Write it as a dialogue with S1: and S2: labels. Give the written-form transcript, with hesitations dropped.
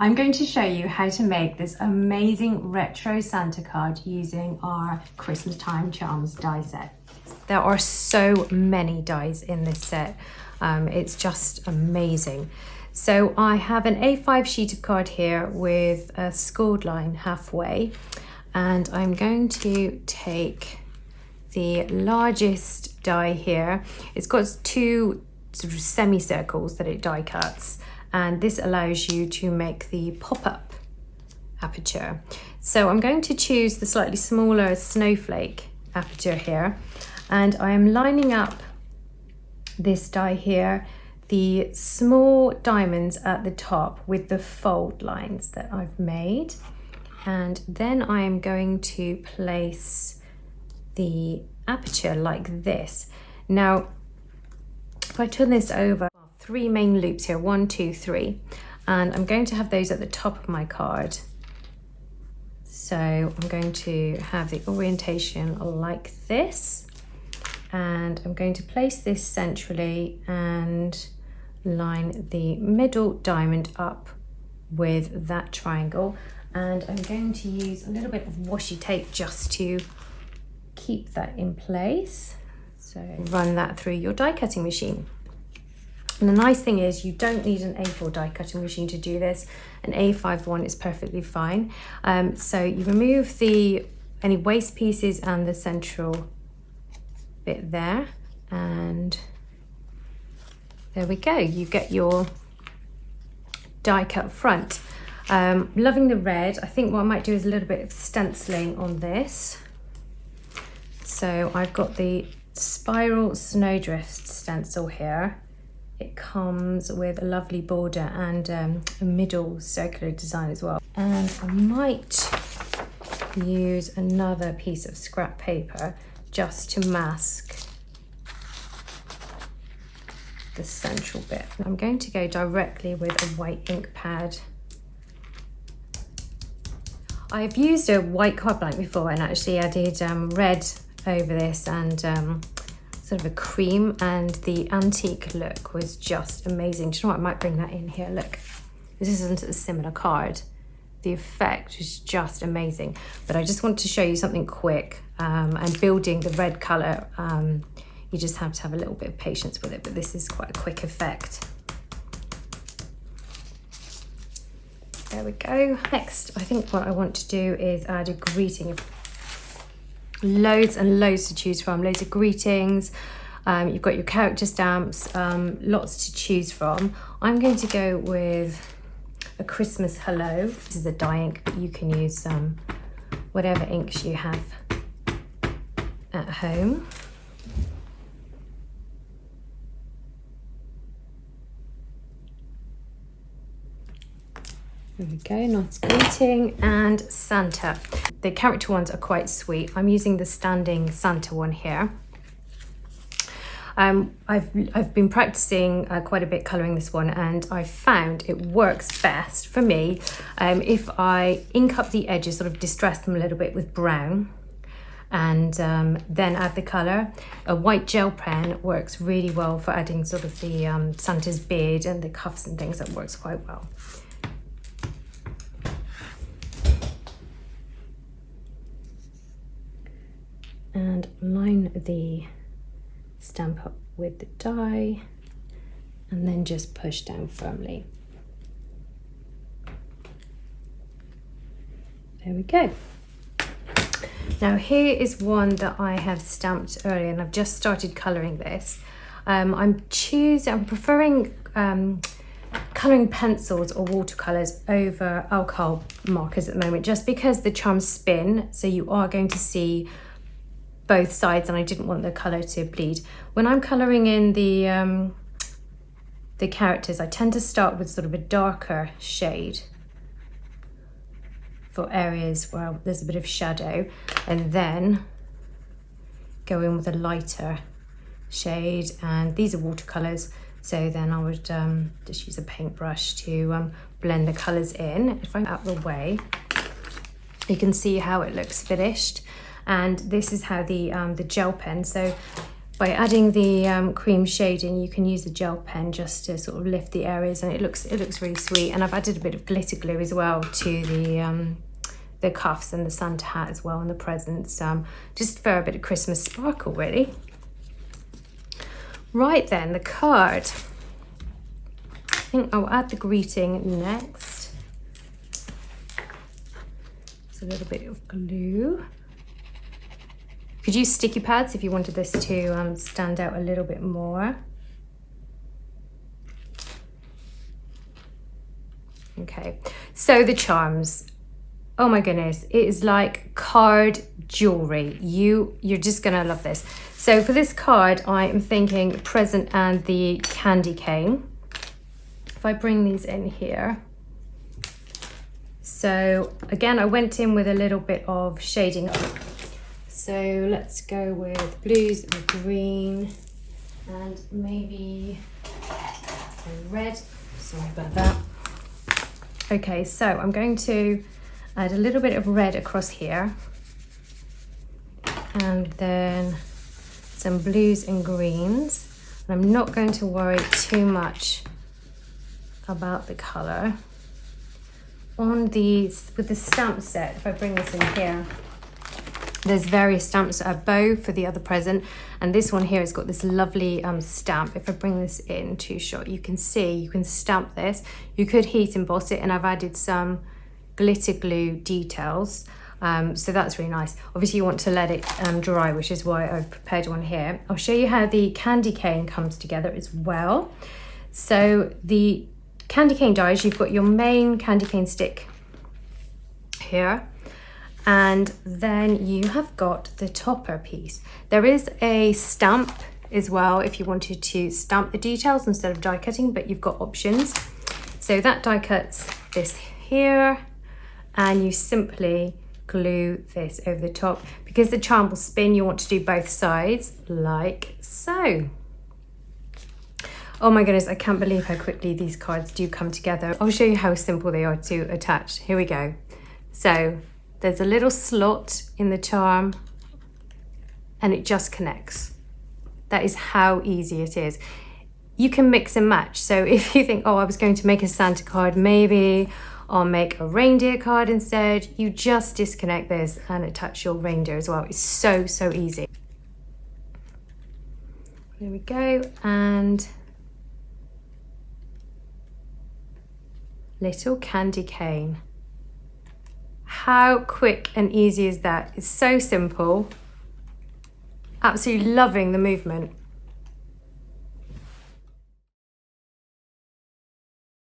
S1: I'm going to show you how to make this amazing retro Santa card using our Christmastime Charms die set.
S2: There are so many dies in this set. It's just amazing. So I have an A5 sheet of card here with a scored line halfway, and I'm going to take the largest die here. It's got two sort of semicircles that it die cuts, and this allows you to make the pop-up aperture. So I'm going to choose the slightly smaller snowflake aperture here, and I am lining up this die here, the small diamonds at the top with the fold lines that I've made, and then I am going to place the aperture like this. Now if I turn this over, 3 main loops here, 1, 2, 3, and I'm going to have those at the top of my card. So I'm going to have the orientation like this, and I'm going to place this centrally and line the middle diamond up with that triangle, and I'm going to use a little bit of washi tape just to keep that in place. So run that through your die cutting machine. And the nice thing is you don't need an A4 die cutting machine to do this. An A5 one is perfectly fine. So you remove any waste pieces and the central bit there, and there we go. You get your die cut front. Loving the red. I think what I might do is a little bit of stenciling on this. So I've got the spiral snowdrift stencil here. It comes with a lovely border and a middle circular design as well. And I might use another piece of scrap paper just to mask the central bit. I'm going to go directly with a white ink pad. I've used a white card blank before and actually added red over this and sort of a cream, and the antique look was just amazing. Do you know what, I might bring that in here. Look, this isn't a similar card. The effect is just amazing, but I just want to show you something quick, and building the red color, you just have to have a little bit of patience with it, but this is quite a quick effect. There we go. Next, I think what I want to do is add a greeting. Loads and loads to choose from, loads of greetings. You've got your character stamps, lots to choose from. I'm going to go with a Christmas hello. This is a dye ink, but you can use whatever inks you have at home. There we go, nice greeting. And Santa. The character ones are quite sweet. I'm using the standing Santa one here. I've been practicing quite a bit colouring this one, and I found it works best for me if I ink up the edges, sort of distress them a little bit with brown, and then add the colour. A white gel pen works really well for adding sort of the Santa's beard and the cuffs and things. That works quite well. And line the stamp up with the die, and then just push down firmly. There we go. Now here is one that I have stamped earlier, and I've just started colouring this. I'm preferring colouring pencils or watercolours over alcohol markers at the moment, just because the charms spin, so you are going to see both sides, and I didn't want the colour to bleed. When I'm colouring in the characters, I tend to start with sort of a darker shade for areas where there's a bit of shadow, and then go in with a lighter shade. And these are watercolours, so then I would just use a paintbrush to blend the colours in. If I'm out of the way, you can see how it looks finished. And this is how the gel pen, so by adding the cream shading, you can use a gel pen just to sort of lift the areas, and it looks really sweet. And I've added a bit of glitter glue as well to the cuffs and the Santa hat as well, and the presents, just for a bit of Christmas sparkle, really. Right then, the card. I think I'll add the greeting next. Just a little bit of glue. You could use sticky pads if you wanted this to stand out a little bit more. Okay, so the charms. Oh my goodness, it is like card jewelry. You're just gonna love this. So for this card, I am thinking present and the candy cane. If I bring these in here. So again, I went in with a little bit of shading. So let's go with blues and green and maybe a red. Sorry about that. Okay, so I'm going to add a little bit of red across here, and then some blues and greens. And I'm not going to worry too much about the color. On these, with the stamp set, if I bring this in here, there's various stamps, a bow for the other present, and this one here has got this lovely stamp. If I bring this in to shot, you can see, you can stamp this. You could heat emboss it, and I've added some glitter glue details, so that's really nice. Obviously you want to let it dry, which is why I've prepared one here. I'll show you how the candy cane comes together as well. So the candy cane dies, you've got your main candy cane stick here, and then you have got the topper piece. There is a stamp as well if you wanted to stamp the details instead of die cutting, but you've got options. So that die cuts this here, and you simply glue this over the top. Because the charm will spin, you want to do both sides like so. Oh my goodness, I can't believe how quickly these cards do come together. I'll show you how simple they are to attach. Here we go. So there's a little slot in the charm and it just connects. That is how easy it is. You can mix and match. So if you think, oh, I was going to make a Santa card, maybe I'll make a reindeer card instead, you just disconnect this and attach your reindeer as well. It's so easy. There we go, and little candy cane. How quick and easy is that? It's so simple. Absolutely loving the movement.